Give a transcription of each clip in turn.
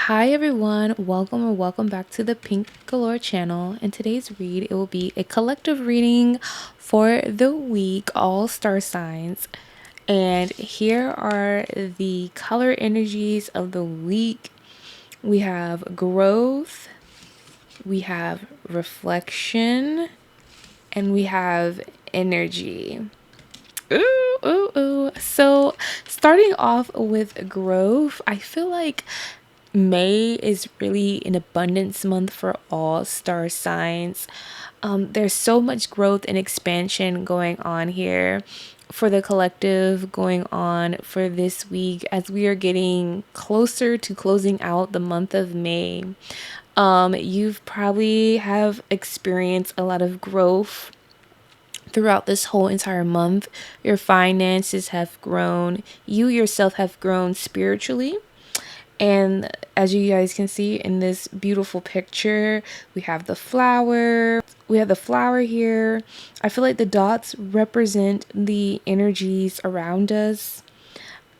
Hi everyone, welcome or welcome back to the Pink Galore channel. In today's read, it will be a collective reading for the week, all star signs. And here are the color energies of the week. We have growth, we have reflection, and we have energy. Ooh. So starting off with growth, I feel like May is really an abundance month for all star signs. There's so much growth and expansion going on here for the collective, going on for this week as we are getting closer to closing out the month of May. You've probably have experienced a lot of growth throughout this whole entire month. Your finances have grown. You yourself have grown spiritually. And as you guys can see in this beautiful picture, we have the flower. We have the flower here. I feel like the dots represent the energies around us.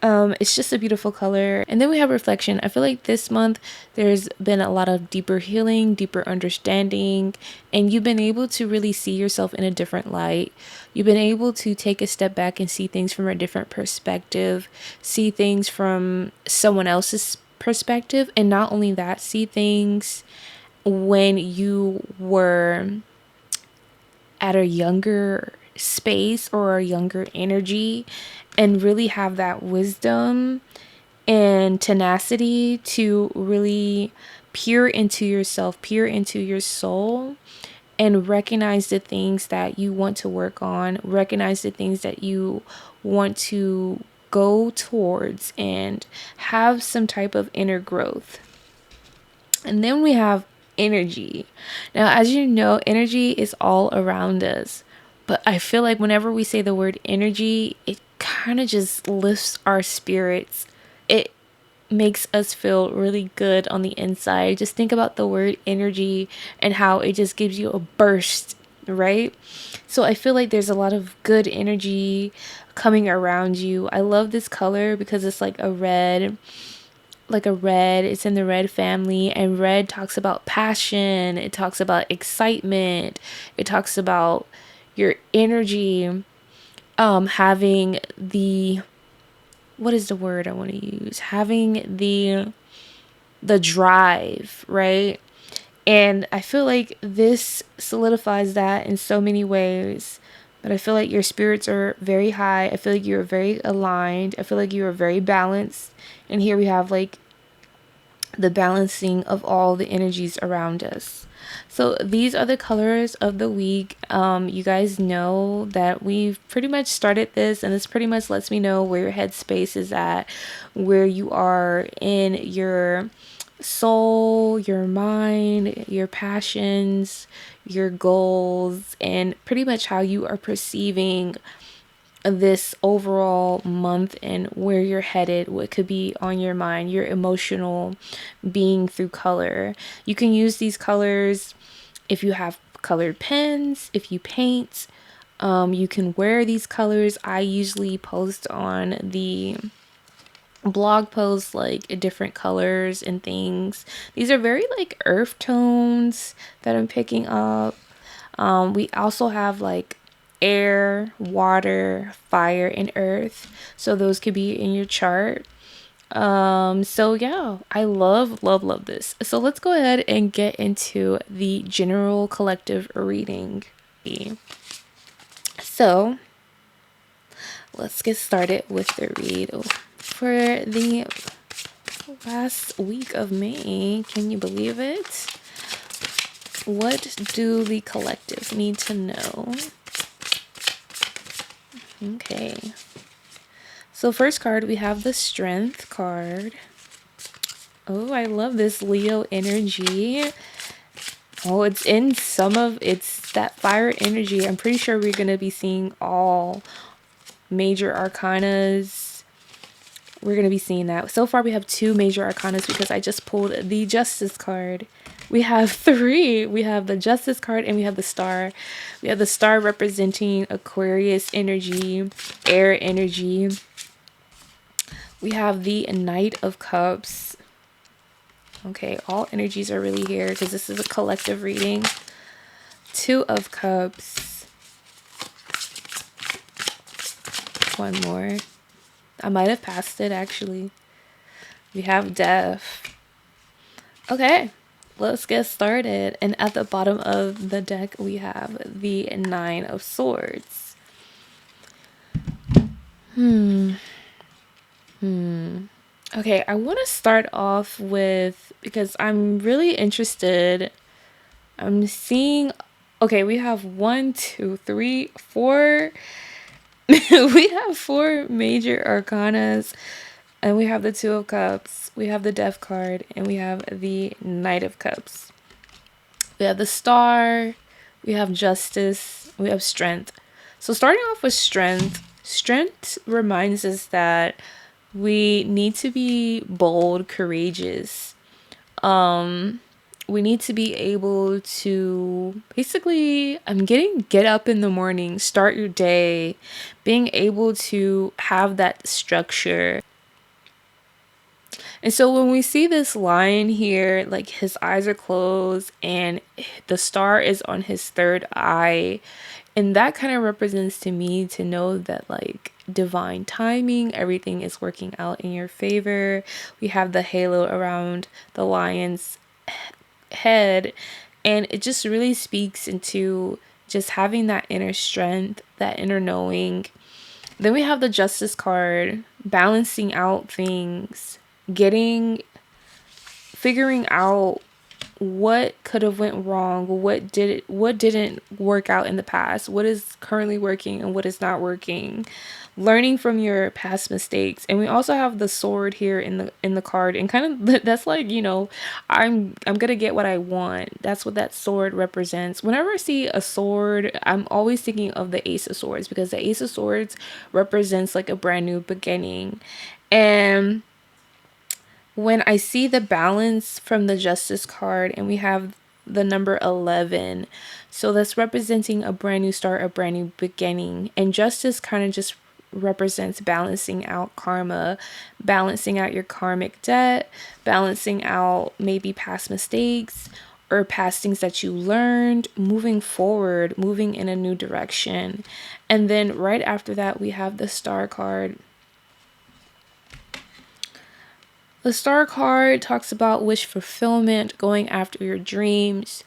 It's just a beautiful color. And then we have reflection. I feel like this month there's been a lot of deeper healing, deeper understanding, and you've been able to really see yourself in a different light. You've been able to take a step back and see things from a different perspective, see things from someone else's perspective, and not only that, see things when you were at a younger space or a younger energy, and really have that wisdom and tenacity to really peer into yourself, peer into your soul, and recognize the things that you want to work on, recognize the things that you want to go towards, and have some type of inner growth. And then we have energy. Now, as you know, energy is all around us. But I feel like whenever we say the word energy, it kind of just lifts our spirits. It makes us feel really good on the inside. Just think about the word energy and how it just gives you a burst, right? So I feel like there's a lot of good energy coming around you. I love this color because it's like a red. It's in the red family, and red talks about passion, it talks about excitement, it talks about your energy, having the, what is the word I want to use, having the drive, right? And I feel like this solidifies that in so many ways. But I feel like your spirits are very high. I feel like you're very aligned. I feel like you are very balanced. And here we have like the balancing of all the energies around us. So these are the colors of the week. You guys know that we've pretty much started this, and this pretty much lets me know where your headspace is at, where you are in your soul, your mind, your passions, your goals, and pretty much how you are perceiving this overall month and where you're headed, what could be on your mind, your emotional being through color. You can use these colors if you have colored pens, if you paint. You can wear these colors. I usually post on the blog posts like different colors and things. These are very like earth tones that I'm picking up. We also have like air, water, fire, and earth. So those could be in your chart. So yeah, I love this. So let's go ahead and get into the general collective reading. So let's get started with the read for the last week of May. Can you believe it? What do the collective need to know? Okay. So first card, we have the Strength card. Oh, I love this Leo energy. Oh, it's that fire energy. I'm pretty sure we're going to be seeing all major arcanas. We're going to be seeing that. So far, we have 2 major arcanas because I just pulled the Justice card. We have 3. We have the Justice card and we have the Star. We have the Star representing Aquarius energy, air energy. We have the Knight of Cups. Okay, all energies are really here because this is a collective reading. Two of Cups. One more. I might have passed it, actually. We have Death. Okay, let's get started. And at the bottom of the deck, we have the Nine of Swords. Okay, I want to start off with, because I'm really interested. I'm seeing, okay, we have 1, 2, 3, 4. We have 4 major arcanas, and we have the Two of Cups, we have the Death card, and we have the Knight of Cups. We have the Star, we have Justice, we have Strength. So starting off with Strength reminds us that we need to be bold, courageous. We need to be able to basically, get up in the morning, start your day, being able to have that structure. And so when we see this lion here, like his eyes are closed and the star is on his third eye, and that kind of represents to me to know that like divine timing, everything is working out in your favor. We have the halo around the lion's head, and it just really speaks into just having that inner strength, that inner knowing. Then we have the Justice card, balancing out things, figuring out what could have went wrong, what didn't work out in the past, what is currently working and what is not working, learning from your past mistakes. And we also have the sword here in the card, and kind of that's like, I'm gonna get what I want. That's what that sword represents. Whenever I see a sword, I'm always thinking of the Ace of Swords, because the Ace of Swords represents like a brand new beginning. And when I see the balance from the Justice card, and we have the number 11, so that's representing a brand new start, a brand new beginning. And Justice kind of just represents balancing out karma, balancing out your karmic debt, balancing out maybe past mistakes or past things that you learned, moving forward, moving in a new direction. And then right after that, we have the Star card. The Star card talks about wish fulfillment, going after your dreams.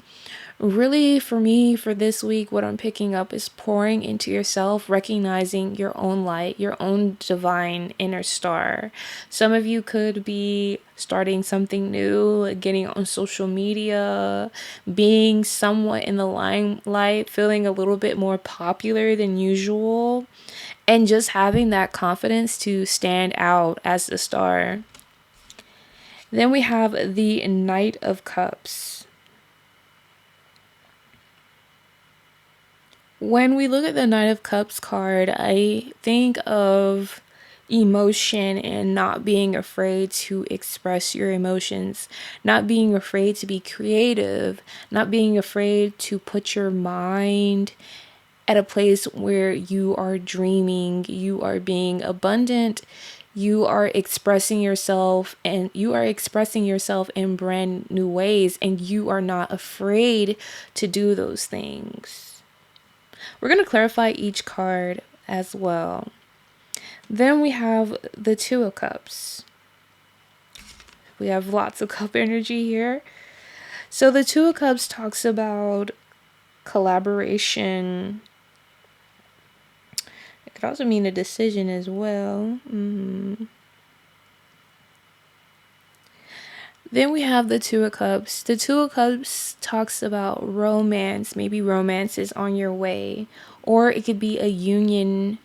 Really, for me, for this week, what I'm picking up is pouring into yourself, recognizing your own light, your own divine inner star. Some of you could be starting something new, getting on social media, being somewhat in the limelight, feeling a little bit more popular than usual, and just having that confidence to stand out as the star. Then we have the Knight of Cups. When we look at the Knight of Cups card, I think of emotion and not being afraid to express your emotions, not being afraid to be creative, not being afraid to put your mind at a place where you are dreaming, you are being abundant, you are expressing yourself, and you are expressing yourself in brand new ways, and you are not afraid to do those things. We're going to clarify each card as well. Then we have the Two of Cups. We have lots of cup energy here. So the Two of Cups talks about collaboration. It could also mean a decision as well. Then we have the Two of Cups. The Two of Cups talks about romance. Maybe romance is on your way. Or it could be a union.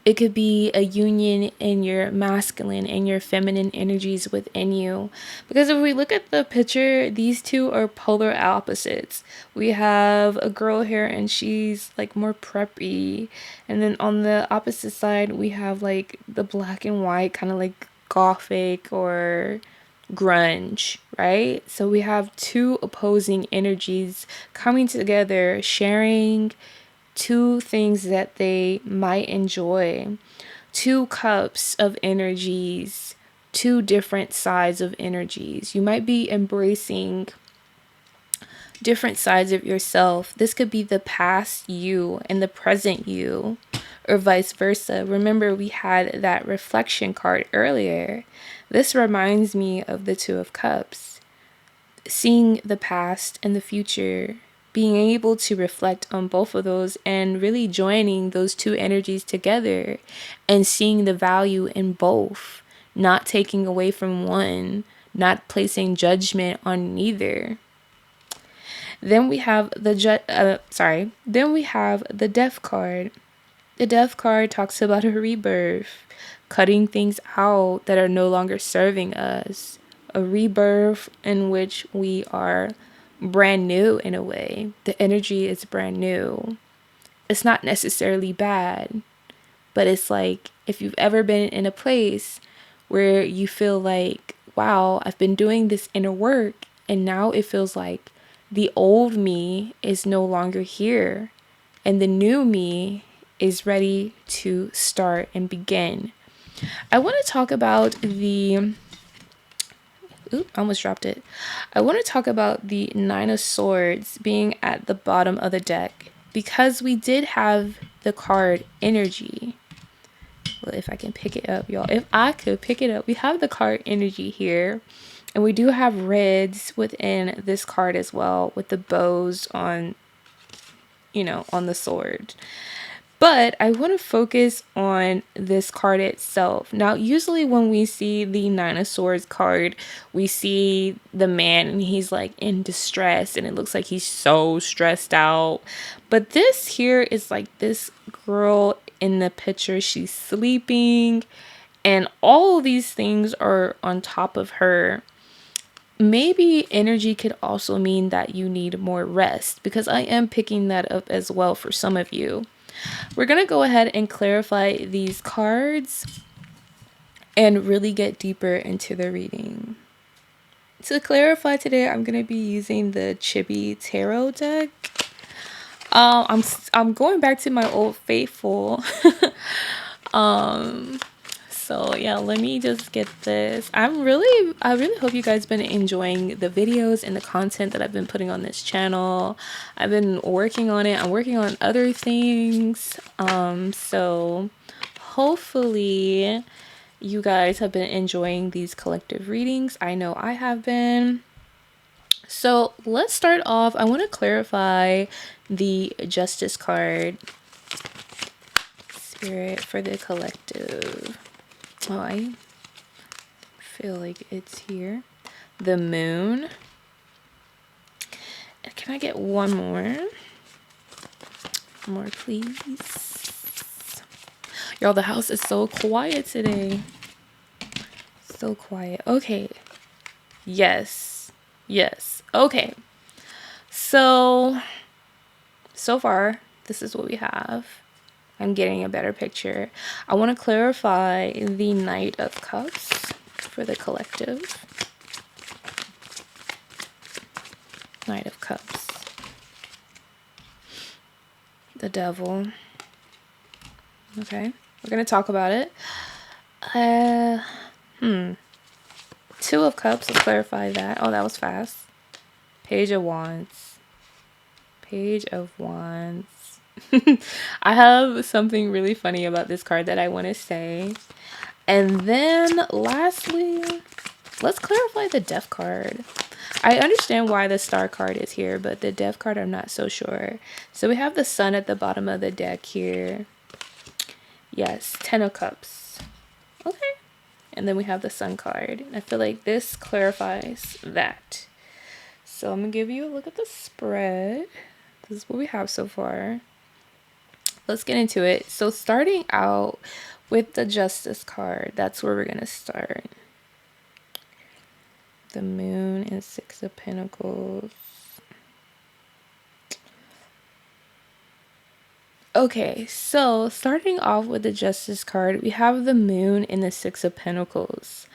It could be a union in your masculine and your feminine energies within you. Because if we look at the picture, these two are polar opposites. We have a girl here and she's like more preppy. And then on the opposite side, we have like the black and white, kind of like gothic or grunge, right? So we have two opposing energies coming together, sharing two things that they might enjoy. Two cups of energies two different sides of energies. You might be embracing different sides of yourself. This could be the past you and the present you, or vice versa. Remember, we had that reflection card earlier. This reminds me of the Two of Cups. Seeing the past and the future, being able to reflect on both of those and really joining those two energies together and seeing the value in both, not taking away from one, not placing judgment on neither. Then we have then we have the Death card. The Death card talks about a rebirth, cutting things out that are no longer serving us. A rebirth in which we are brand new in a way. The energy is brand new. It's not necessarily bad, but it's like if you've ever been in a place where you feel like, wow, I've been doing this inner work and now it feels like the old me is no longer here and the new me is ready to start and begin. I want to talk about the I almost dropped it. I want to talk about the Nine of Swords being at the bottom of the deck because we did have the card energy. Well, if I can pick it up, y'all. If I could pick it up, we have the card energy here. And we do have reds within this card as well with the bows on, on the sword. But I want to focus on this card itself. Now, usually when we see the Nine of Swords card, we see the man and he's like in distress and it looks like he's so stressed out. But this here is like this girl in the picture. She's sleeping and all of these things are on top of her. Maybe energy could also mean that you need more rest because I am picking that up as well for some of you. We're going to go ahead and clarify these cards and really get deeper into the reading. To clarify today, I'm going to be using the Chibi Tarot deck. I'm going back to my old faithful. So yeah, let me just get this. I really hope you guys been enjoying the videos and the content that I've been putting on this channel. I've been working on it. I'm working on other things. So hopefully you guys have been enjoying these collective readings. I know I have been. So let's start off. I want to clarify the Justice card. Spirit for the collective. Oh, I feel like it's here. The Moon. And can I get one more? More, please. Y'all, the house is so quiet today. So quiet. Okay. Yes. Yes. Okay. So far, this is what we have. I'm getting a better picture. I want to clarify the Knight of Cups for the collective. Knight of Cups. The Devil. Okay, we're going to talk about it. Two of Cups, let's clarify that. Oh, that was fast. Page of Wands. Page of Wands. I have something really funny about this card that I want to say. And then lastly, let's clarify the Death card. I understand why the Star card is here, but the Death card I'm not so sure. So we have the Sun at the bottom of the deck here. Yes, 10 of Cups. Okay. And then we have the Sun card. I feel like this clarifies that. So I'm going to give you a look at the spread. This is what we have so far. Let's get into it. So starting out with the Justice card, that's where we're going to start. The Moon and Six of Pentacles. Okay, so starting off with the Justice card, we have the Moon and the Six of Pentacles.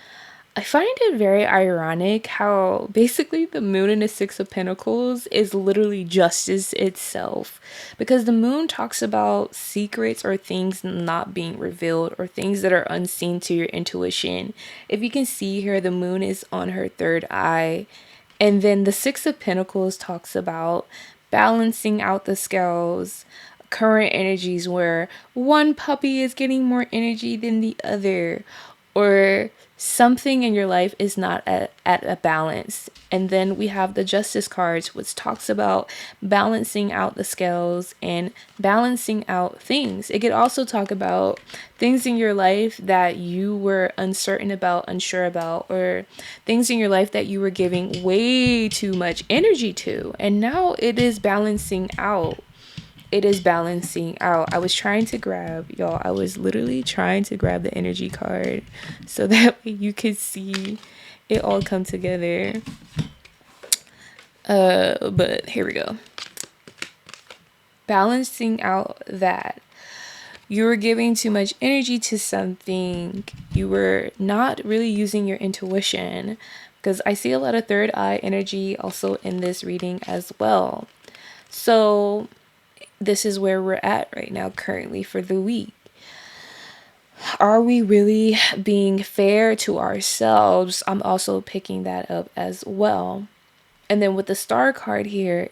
I find it very ironic how basically the moon in the Six of Pentacles is literally justice itself. Because the moon talks about secrets or things not being revealed or things that are unseen to your intuition. If you can see here, the moon is on her third eye. And then the Six of Pentacles talks about balancing out the scales, current energies where one puppy is getting more energy than the other, or something in your life is not at a balance. And then we have the Justice cards, which talks about balancing out the scales and balancing out things. It could also talk about things in your life that you were uncertain about, unsure about, or things in your life that you were giving way too much energy to. And now it is balancing out. It is balancing out. I was trying to grab, y'all, I was literally trying to grab the energy card so that way you could see it all come together. But here we go. Balancing out that you were giving too much energy to something. You were not really using your intuition, because I see a lot of third eye energy also in this reading as well. So this is where we're at right now currently for the week. Are we really being fair to ourselves? I'm also picking that up as well. And then with the star card here,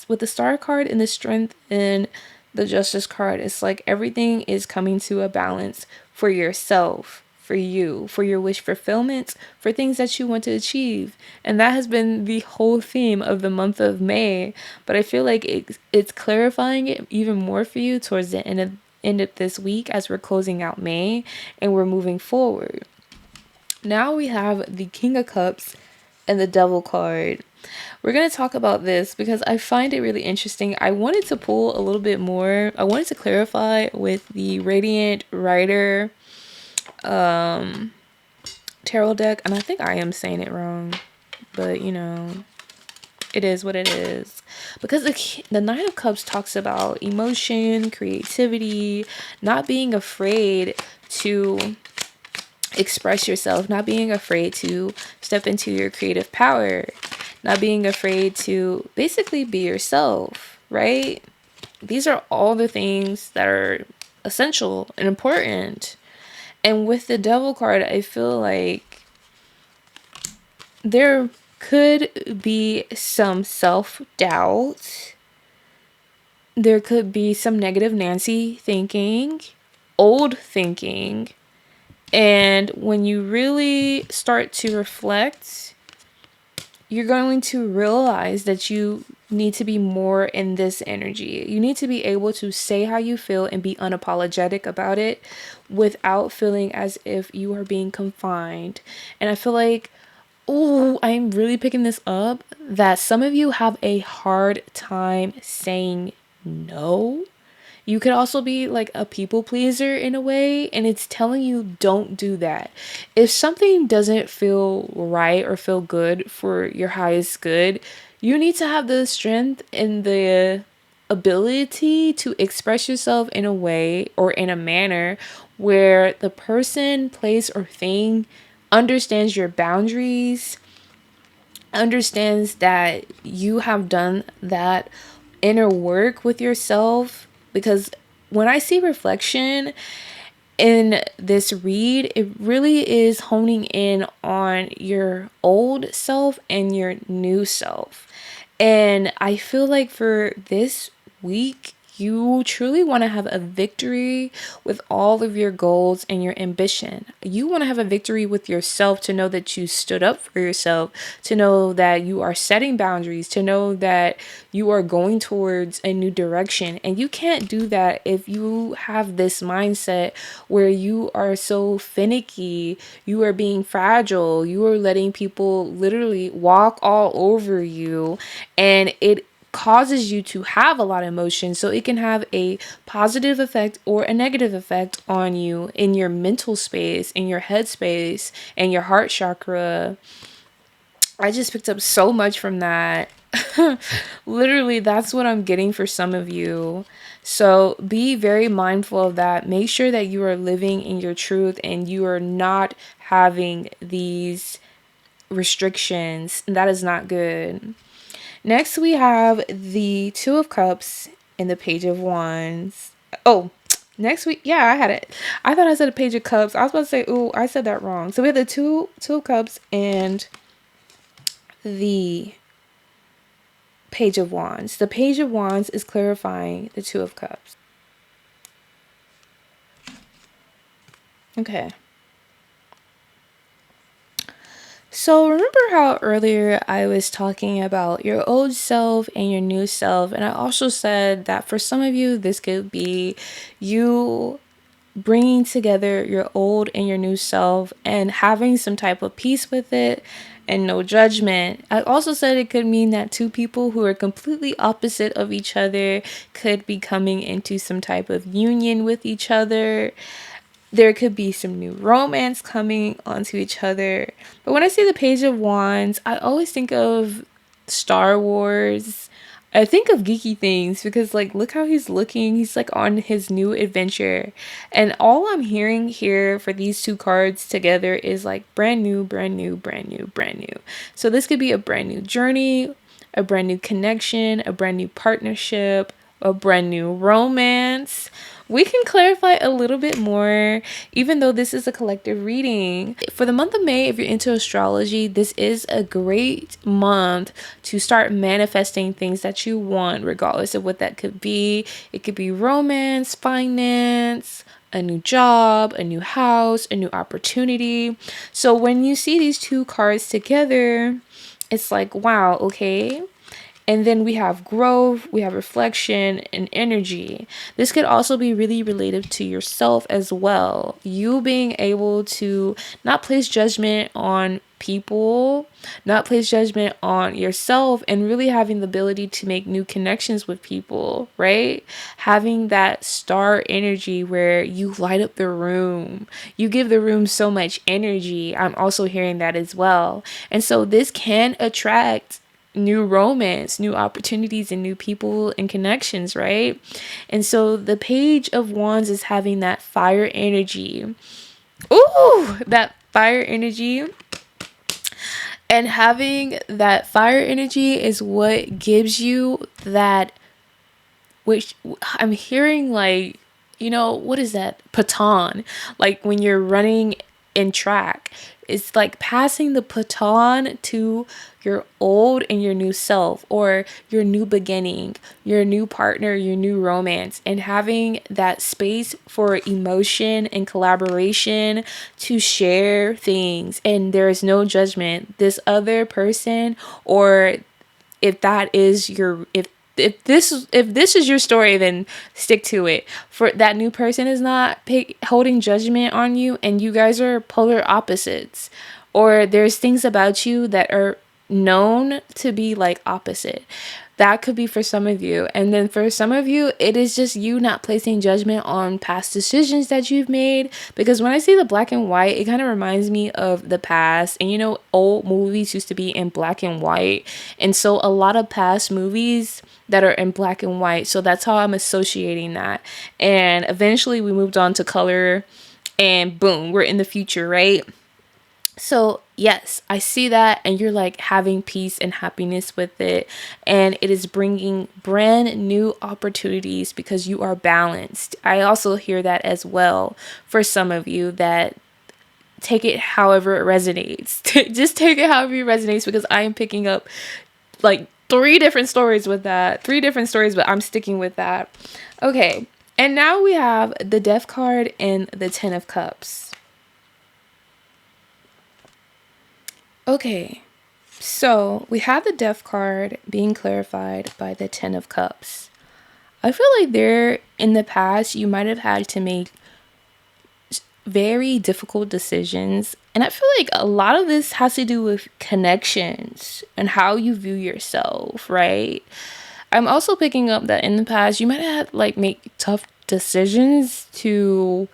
with the star card and the strength and the justice card, it's like everything is coming to a balance for yourself, for you, for your wish fulfillment, for things that you want to achieve. And that has been the whole theme of the month of May. But I feel like it's clarifying it even more for you towards the end of this week as we're closing out May and we're moving forward. Now we have the King of Cups and the Devil card. We're going to talk about this because I find it really interesting. I wanted to pull a little bit more. I wanted to clarify with the Radiant Rider tarot deck, and I think I am saying it wrong, but you know, it is what it is. Because the Nine of Cups talks about emotion, creativity, not being afraid to express yourself, not being afraid to step into your creative power, not being afraid to basically be yourself, right? These are all the things that are essential and important. And with the Devil card, I feel like there could be some self-doubt. There could be some negative Nancy thinking, old thinking. And when you really start to reflect, you're going to realize that you need to be more in this energy. You need to be able to say how you feel and be unapologetic about it without feeling as if you are being confined. And I feel like, oh, I'm really picking this up, that some of you have a hard time saying no. You could also be like a people pleaser in a way, and it's telling you don't do that. If something doesn't feel right or feel good for your highest good, you need to have the strength and the ability to express yourself in a way or in a manner where the person, place, or thing understands your boundaries, understands that you have done that inner work with yourself. Because when I see reflection in this read, it really is honing in on your old self and your new self. And I feel like for this week, you truly want to have a victory with all of your goals and your ambition. You want to have a victory with yourself, to know that you stood up for yourself, to know that you are setting boundaries, to know that you are going towards a new direction. And you can't do that if you have this mindset where you are so finicky, you are being fragile, you are letting people literally walk all over you, and it causes you to have a lot of emotion. So it can have a positive effect or a negative effect on you in your mental space, in your head space, and your heart chakra. I just picked up so much from that. Literally, that's what I'm getting for some of you. So be very mindful of that. Make sure that you are living in your truth and you are not having these restrictions. That is not good. Next, we have the Two of Cups and the Page of Wands. Oh, next week, yeah, I had it. I thought I said a Page of Cups. I was about to say, ooh, I said that wrong. So we have the Two of Cups and the Page of Wands. The Page of Wands is clarifying the Two of Cups. Okay. So remember how earlier I was talking about your old self and your new self, and I also said that for some of you this could be you bringing together your old and your new self and having some type of peace with it and no judgment. I also said it could mean that two people who are completely opposite of each other could be coming into some type of union with each other. There could be some new romance coming onto each other. But when I see the Page of Wands, I always think of Star Wars. I think of geeky things because, like, look how he's looking. He's like on his new adventure. And all I'm hearing here for these two cards together is like brand new, brand new, brand new, brand new. So this could be a brand new journey, a brand new connection, a brand new partnership, a brand new romance. We can clarify a little bit more, even though this is a collective reading. For the month of May, if you're into astrology, this is a great month to start manifesting things that you want, regardless of what that could be. It could be romance, finance, a new job, a new house, a new opportunity. So when you see these two cards together, it's like, wow, okay. And then we have growth, we have reflection and energy. This could also be really related to yourself as well. You being able to not place judgment on people, not place judgment on yourself, and really having the ability to make new connections with people, right? Having that star energy where you light up the room. You give the room so much energy. I'm also hearing that as well. And so this can attract new romance, new opportunities, and new people and connections, right? And so the Page of Wands is having that fire energy. Ooh, that fire energy. And having that fire energy is what gives you that, which I'm hearing like, what is that? Baton. Like when you're running in track. It's like passing the baton to your old and your new self, or your new beginning, your new partner, your new romance, and having that space for emotion and collaboration to share things. And there is no judgment. This other person, or if that is your, if this is your story, then stick to it. For that new person is not holding judgment on you, and you guys are polar opposites, or there's things about you that are known to be like opposite. That could be for some of you. And then for some of you, it is just you not placing judgment on past decisions that you've made. Because when I see the black and white, it kind of reminds me of the past. And old movies used to be in black and white. And so a lot of past movies that are in black and white. So that's how I'm associating that. And eventually we moved on to color, and boom, we're in the future, right? So yes, I see that, and you're like having peace and happiness with it, and it is bringing brand new opportunities because you are balanced. I also hear that as well for some of you, that take it however it resonates. Just take it however it resonates, because I am picking up like three different stories, but I'm sticking with that. Okay, and now we have the Death card and the Ten of Cups. Okay, so we have the Death card being clarified by the Ten of Cups. I feel like in the past, you might have had to make very difficult decisions. And I feel like a lot of this has to do with connections and how you view yourself, right? I'm also picking up that in the past, you might have like make tough decisions to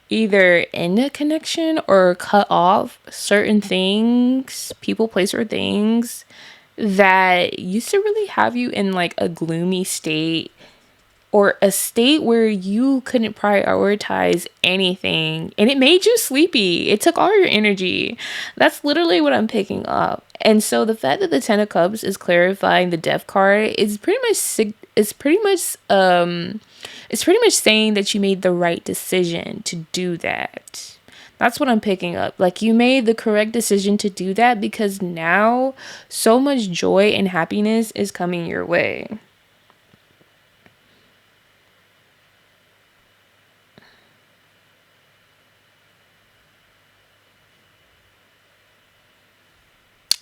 either end a connection or cut off certain things, people, place, or things. that used to really have you in like a gloomy state, or a state where you couldn't prioritize anything, and it made you sleepy. It took all your energy. That's literally what I'm picking up. And so the fact that the Ten of Cups is clarifying the Death card is pretty much it's pretty much saying that you made the right decision to do that. That's what I'm picking up. Like, you made the correct decision to do that, because now so much joy and happiness is coming your way.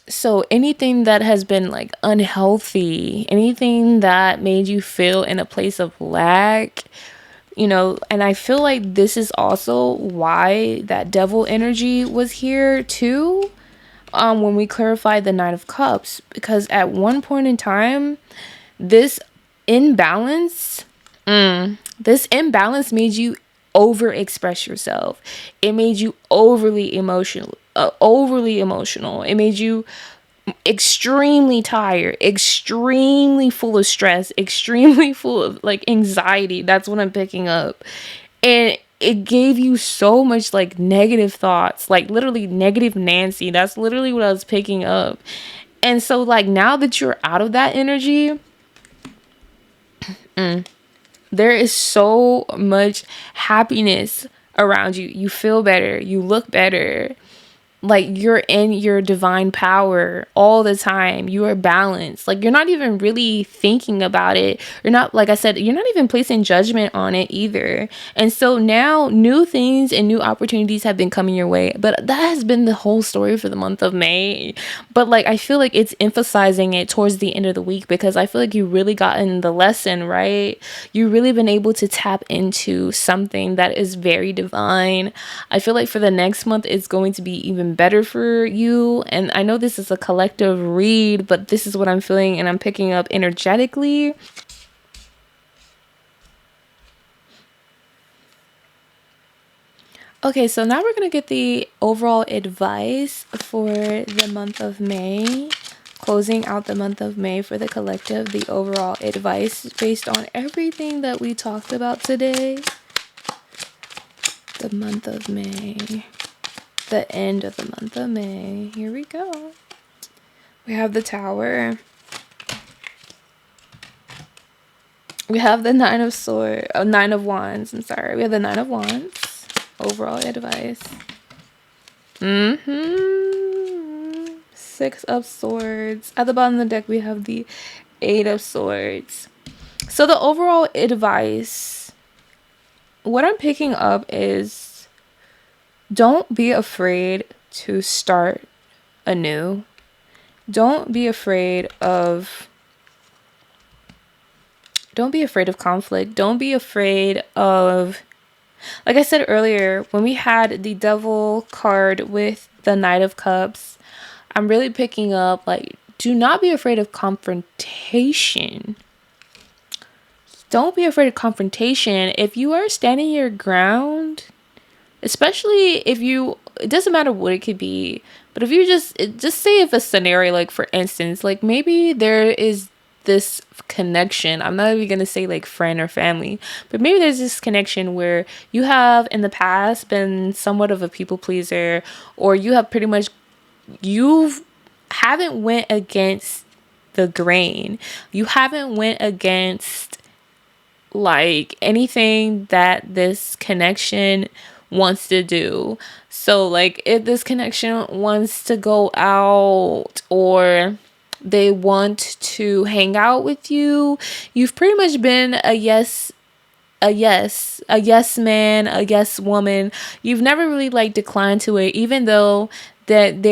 So anything that has been like unhealthy, anything that made you feel in a place of lack, and I feel like this is also why that devil energy was here too, when we clarified the Nine of Cups, because at one point in time, this imbalance, this imbalance made you over express yourself. It made you overly emotional. It made you extremely tired, extremely full of stress, extremely full of like anxiety. That's what I'm picking up. And it gave you so much like negative thoughts, like literally negative Nancy. That's literally what I was picking up. And so like now that you're out of that energy, there is so much happiness around you. You feel better, you look better, like you're in your divine power all the time. You are balanced. Like, you're not even really thinking about it. You're not, like I said, you're not even placing judgment on it either. And so now new things and new opportunities have been coming your way. But that has been the whole story for the month of May. But like, I feel like it's emphasizing it towards the end of the week, because I feel like you really gotten the lesson, right? You really been able to tap into something that is very divine. I feel like for the next month, it's going to be even better for you. And I know this is a collective read, but this is what I'm feeling and I'm picking up energetically. Okay, so now we're going to get the overall advice for the month of May. Closing out the month of May for the collective, the overall advice based on everything that we talked about today. The month of May. The end of the month of May. Here we go. We have the Tower. We have the Nine of Wands. I'm sorry. We have the Nine of Wands. Overall advice. Six of Swords. At the bottom of the deck, we have the Eight of Swords. So the overall advice, what I'm picking up is, don't be afraid to start anew. Don't be afraid of conflict. Don't be afraid of, like I said earlier, when we had the Devil card with the Knight of Cups, I'm really picking up, like, do not be afraid of confrontation. Don't be afraid of confrontation. If you are standing your ground, especially if you, it doesn't matter what it could be, but if you just say, if a scenario, like for instance, like maybe there is this connection, I'm not even gonna say like friend or family, but maybe there's this connection where you have in the past been somewhat of a people pleaser, or you have pretty much, you haven't went against the grain, you haven't went against like anything that this connection wants to do. So like, if this connection wants to go out, or they want to hang out with you, you've pretty much been a yes man, a yes woman. You've never really like declined to it, even though that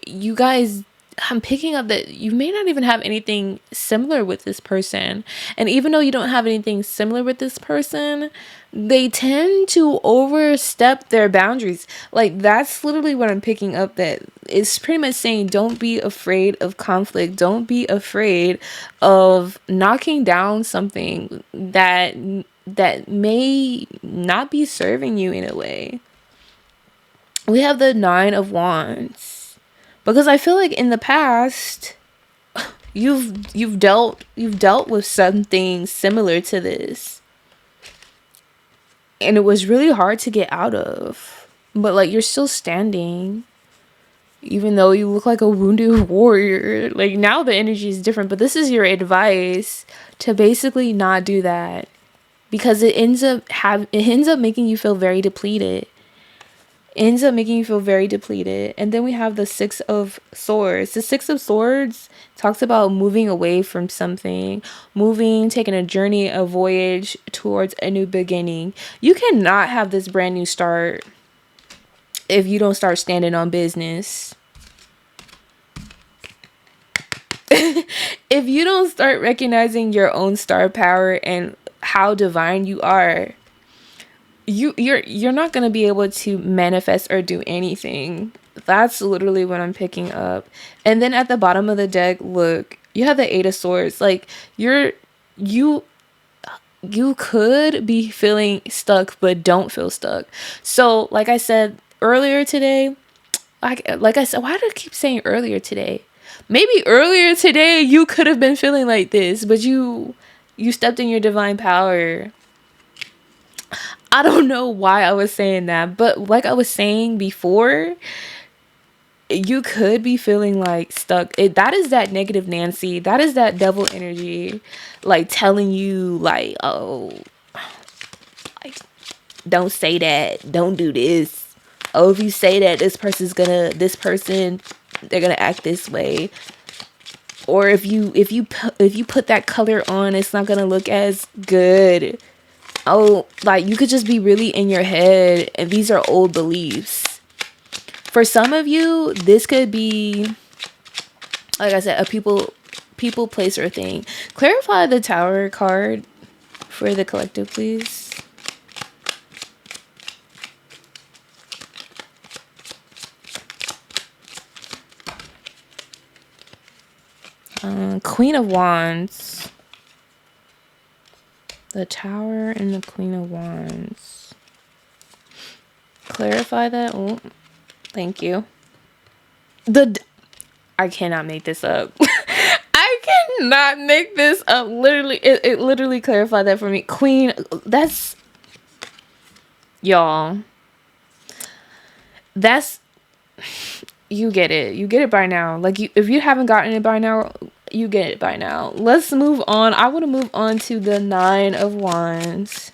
you guys, I'm picking up that you may not even have anything similar with this person. And even though you don't have anything similar with this person, they tend to overstep their boundaries. Like, that's literally what I'm picking up, that it's pretty much saying, don't be afraid of conflict. Don't be afraid of knocking down something that may not be serving you in a way. We have the Nine of Wands. Because I feel like in the past, You've dealt with something similar to this, and it was really hard to get out of. But like, you're still standing, even though you look like a wounded warrior. Like, now the energy is different, but this is your advice to basically not do that, because it ends up making you feel very depleted. Ends up making you feel very depleted. And then we have the Six of Swords. The Six of Swords talks about moving away from something, moving, taking a journey, a voyage towards a new beginning. You cannot have this brand new start if you don't start standing on business. If you don't start recognizing your own star power and how divine you are, you're not going to be able to manifest or do anything. That's literally what I'm picking up. And then at the bottom of the deck, look, you have the Eight of Swords. Like, you could be feeling stuck, but don't feel stuck. So like I said earlier today, like I said, why do I keep saying earlier today? Maybe earlier today you could have been feeling like this, but you stepped in your divine power. I don't know why I was saying that, but like I was saying before, you could be feeling like stuck. That is that negative Nancy. That is that devil energy, like telling you like, oh, like, don't say that. Don't do this. Oh, if you say that, this person, they're gonna act this way. Or if you put that color on, it's not gonna look as good. Oh, like, you could just be really in your head, and these are old beliefs. For some of you, this could be, like I said, a people, place, or thing. Clarify the Tower card for the collective, please. Queen of Wands. The Tower and the Queen of Wands. Clarify that. Oh, thank you. I cannot make this up. I cannot make this up. Literally, it literally clarified that for me. Queen, that's, y'all. That's, you get it. You get it by now. Like, if you haven't gotten it by now, you get it by now. Let's move on. I want to move on to the Nine of Wands.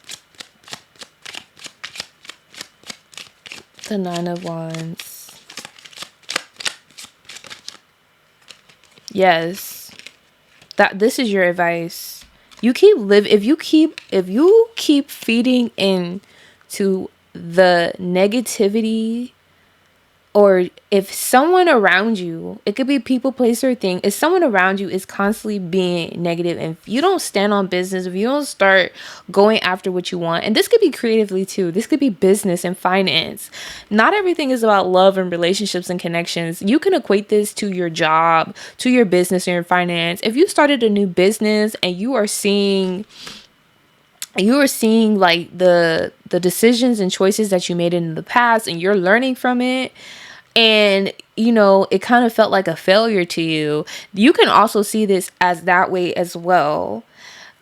The Nine of Wands. Yes. This is your advice. If you keep feeding in to the negativity, or if someone around you, it could be people, place, or thing, if someone around you is constantly being negative, and if you don't stand on business, if you don't start going after what you want, and this could be creatively too, this could be business and finance. Not everything is about love and relationships and connections. You can equate this to your job, to your business, or your finance. If you started a new business and you are seeing like the decisions and choices that you made in the past, and you're learning from it, and it kind of felt like a failure to you, you can also see this as that way as well.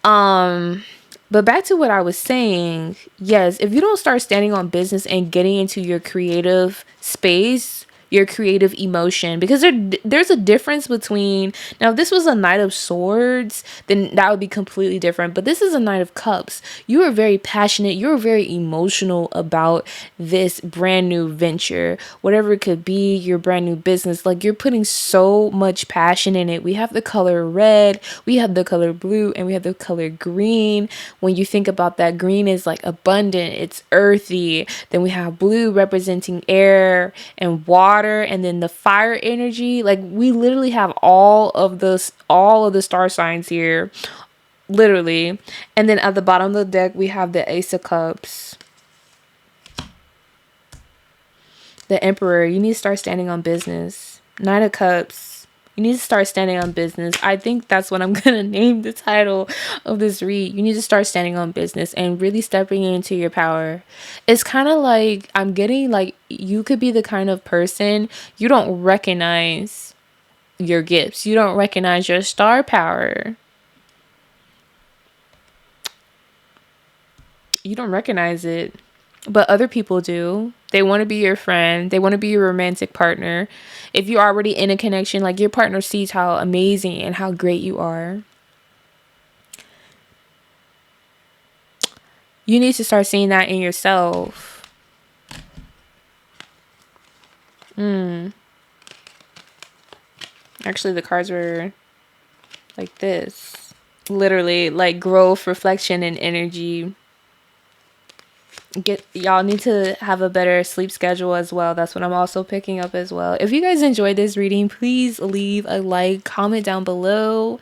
But back to what I was saying, yes, if you don't start standing on business and getting into your creative space, your creative emotion, because there's a difference between, now if this was a Knight of Swords, then that would be completely different, but this is a Knight of Cups. You are very passionate, you're very emotional about this brand new venture, whatever it could be, your brand new business. Like, you're putting so much passion in it. We have the color red, we have the color blue, and we have the color green. When you think about that, green is like abundant, it's earthy. Then we have blue representing air and water, and then the fire energy. Like, we literally have all of the star signs here, literally. And then at the bottom of the deck, we have the Ace of Cups, the Emperor. You need to start standing on business. Knight of Cups, you need to start standing on business. I think that's what I'm gonna name the title of this read. You need to start standing on business and really stepping into your power. It's kind of like, I'm getting like, you could be the kind of person you don't recognize your gifts. You don't recognize your star power. You don't recognize it, but other people do. They want to be your friend. They want to be your romantic partner. If you're already in a connection, like your partner sees how amazing and how great you are. You need to start seeing that in yourself. Actually, the cards were like this. Literally, like growth, reflection, and energy. Y'all need to have a better sleep schedule as well. That's what I'm also picking up as well. If you guys enjoyed this reading, please leave a like, comment down below,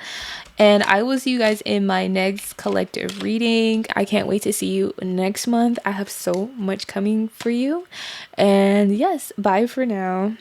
and I will see you guys in my next collective reading. I can't wait to see you next month. I have so much coming for you, and yes, bye for now.